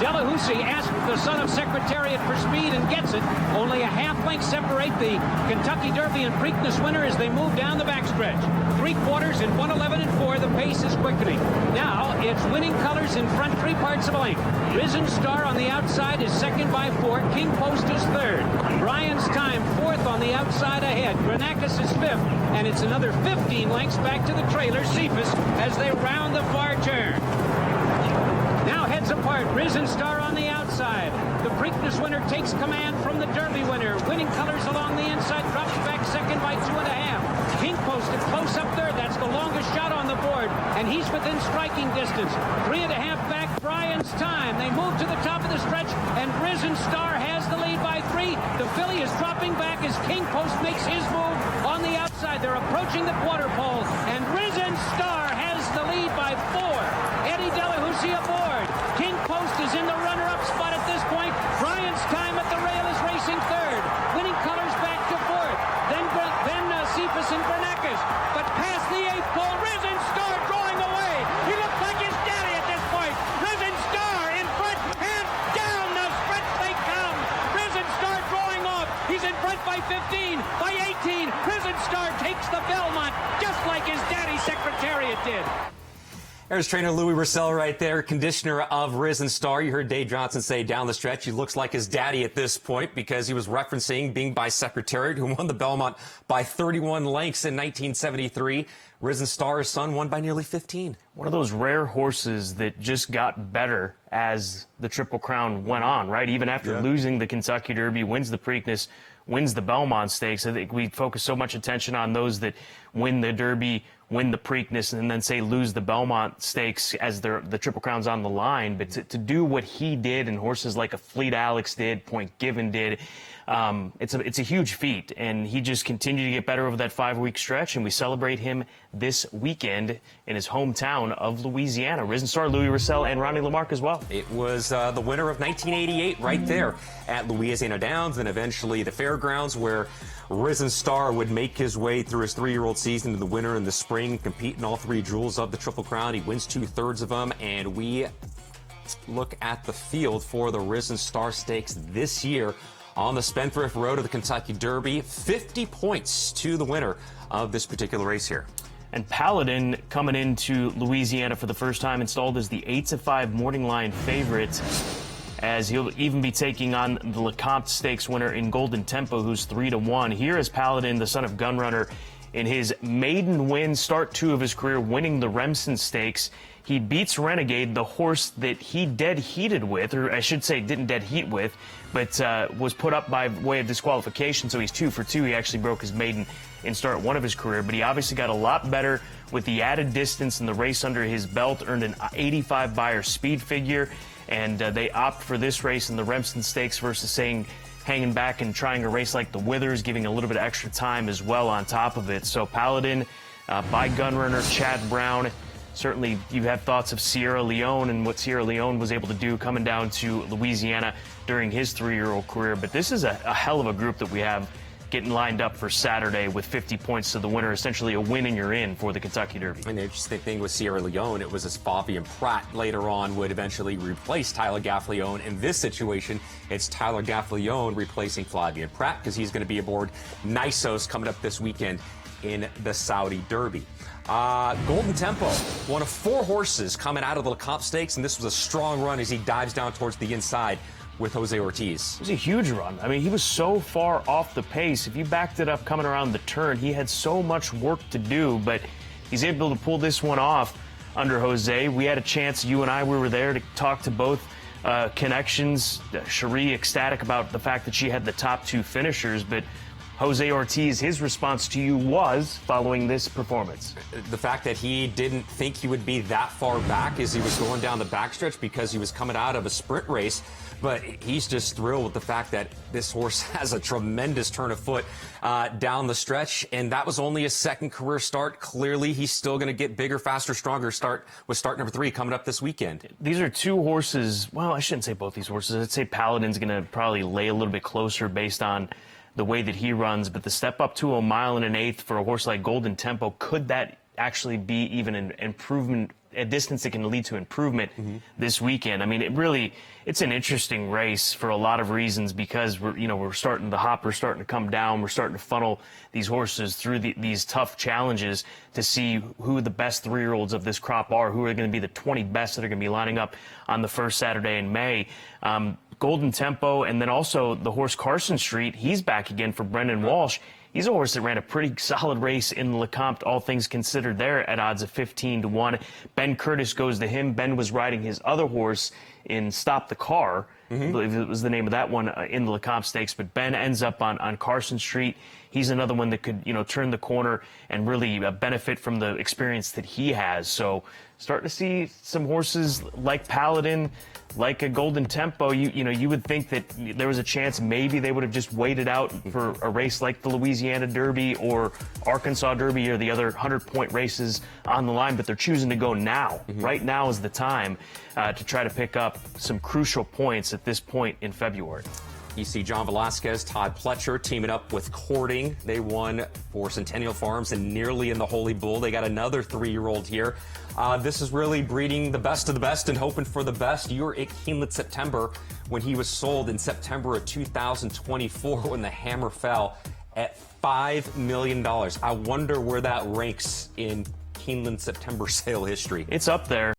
Delahousie asks the son of Secretariat for speed and gets it. Only a half length separate the Kentucky Derby and Preakness winner as they move down the backstretch. 3/4 in 1:11 and 4. The pace is quickening. Now it's Winning Colors in front 3/4 of a length. Risen Star on the outside is second by 4. King Post is third. Brian's Time fourth on the outside ahead. Granacus is fifth, and it's another 15 lengths back to the trailer, Cephas, as they round the far turn. Now heads apart. Risen Star on the outside. The Preakness winner takes command from the Derby winner. Winning Colors along the inside drops back second by 2.5. King Posted close up third. That's the longest shot on the board, and he's within striking distance. 3.5 back. Brian's Time. They move to the top of the stretch, and Risen Star has the lead by 3. The filly is dropping back as King Post makes his move on the outside. They're approaching the quarter pole, and Risen Star has the lead by 4. Eddie Delahousie aboard. King Post is in the runner-up spot at this point. Brian's Time at the rail is racing third. Winning Colors back to fourth. Then Cephas and Granacus. But past the 8th pole, Risen Star drawing away. He looks like his daddy at this point. Risen Star in front, and down the stretch they come. Risen Star drawing off. He's in front by 15, by 18. Risen Star takes the Belmont just like his daddy Secretariat did. There's trainer Louis Russell right there, conditioner of Risen Star. You heard Dave Johnson say down the stretch he looks like his daddy at this point because he was referencing being by Secretariat, who won the Belmont by 31 lengths in 1973. Risen Star's son won by nearly 15. One of those rare horses that just got better as the Triple Crown went on, right? Even after losing the Kentucky Derby, wins the Preakness, wins the Belmont Stakes. I think we focus so much attention on those that win the Derby, win the Preakness, and then say lose the Belmont Stakes as the Triple Crown's on the line. But to do what he did and horses like a Fleet Alex did, Point Given did, it's a huge feat. And he just continued to get better over that 5-week stretch. And we celebrate him this weekend in his hometown of Louisiana. Risen Star, Louis Russell, and Ronnie Lamarck as well. It was the winner of 1988 right there at Louisiana Downs, and eventually the Fairgrounds, where Risen Star would make his way through his 3-year-old season to the winter in the spring, compete in all 3 jewels of the Triple Crown. He wins 2/3 of them, and we look at the field for the Risen Star Stakes this year on the Spendthrift Road of the Kentucky Derby. 50 points to the winner of this particular race here. And Paladin coming into Louisiana for the first time, installed as the 8-5 morning line favorite, as he'll even be taking on the LeCompte Stakes winner in Golden Tempo, who's 3-1. Here is Paladin, the son of Gunrunner, in his maiden win, start 2 of his career, winning the Remsen Stakes. He beats Renegade, the horse that he dead heated with, or I should say didn't dead heat with, but was put up by way of disqualification, so he's 2 for 2. He actually broke his maiden in start 1 of his career, but he obviously got a lot better with the added distance and the race under his belt, earned an 85 Beyer speed figure, and they opt for this race in the Remsen Stakes versus hanging back and trying a race like the Withers, giving a little bit of extra time as well on top of it. So Paladin by Gunrunner, Chad Brown. Certainly you have thoughts of Sierra Leone and what Sierra Leone was able to do coming down to Louisiana during his 3-year-old career. But this is a hell of a group that we have getting lined up for Saturday with 50 points to the winner, essentially a win and you're in for the Kentucky Derby. And the interesting thing with Sierra Leone, it was as Fabian Pratt later on would eventually replace Tyler Gaffalione. In this situation, it's Tyler Gaffalione replacing Fabian Pratt because he's going to be aboard Nisos coming up this weekend in the Saudi Derby. Golden Tempo, one of 4 horses coming out of the LeCompte Stakes, and this was a strong run as he dives down towards the inside with Jose Ortiz. It was a huge run. I mean, he was so far off the pace. If you backed it up coming around the turn, he had so much work to do, but he's able to pull this one off under Jose. We had a chance, you and I, we were there to talk to both connections. Cherie ecstatic about the fact that she had the top 2 finishers, but Jose Ortiz, his response to you was following this performance. The fact that he didn't think he would be that far back as he was going down the backstretch because he was coming out of a sprint race. But he's just thrilled with the fact that this horse has a tremendous turn of foot down the stretch. And that was only his 2nd career start. Clearly, he's still going to get bigger, faster, stronger start with start number 3 coming up this weekend. These are 2 horses. Well, I shouldn't say both these horses. I'd say Paladin's going to probably lay a little bit closer based on the way that he runs, but the step up to a 1 1/8 for a horse like Golden Tempo, could that actually be even an improvement, a distance that can lead to improvement this weekend. I mean, it's an interesting race for a lot of reasons, because we're starting the hopper starting to come down. We're starting to funnel these horses through these tough challenges to see who the best 3-year-olds of this crop are, who are going to be the 20 best that are going to be lining up on the first Saturday in May. Golden Tempo, and then also the horse Carson Street. He's back again for Brendan Walsh. He's a horse that ran a pretty solid race in the Lecomte, all things considered, there at odds of 15-1. Ben Curtis goes to him. Ben was riding his other horse in Stop the Car. I believe it was the name of that one in the Lecomte Stakes. But Ben ends up on Carson Street. He's another one that could, turn the corner and really benefit from the experience that he has. So starting to see some horses like Paladin, like a Golden Tempo. You would think that there was a chance maybe they would have just waited out for a race like the Louisiana Derby or Arkansas Derby or the other 100-point races on the line, but they're choosing to go now. Right now is the time to try to pick up some crucial points at this point in February. You see John Velasquez, Todd Pletcher teaming up with Courting. They won for Centennial Farms and nearly in the Holy Bull. They got another 3-year-old here. This is really breeding the best of the best and hoping for the best. You were at Keeneland September when he was sold in September of 2024 when the hammer fell at $5 million. I wonder where that ranks in Keeneland September sale history. It's up there.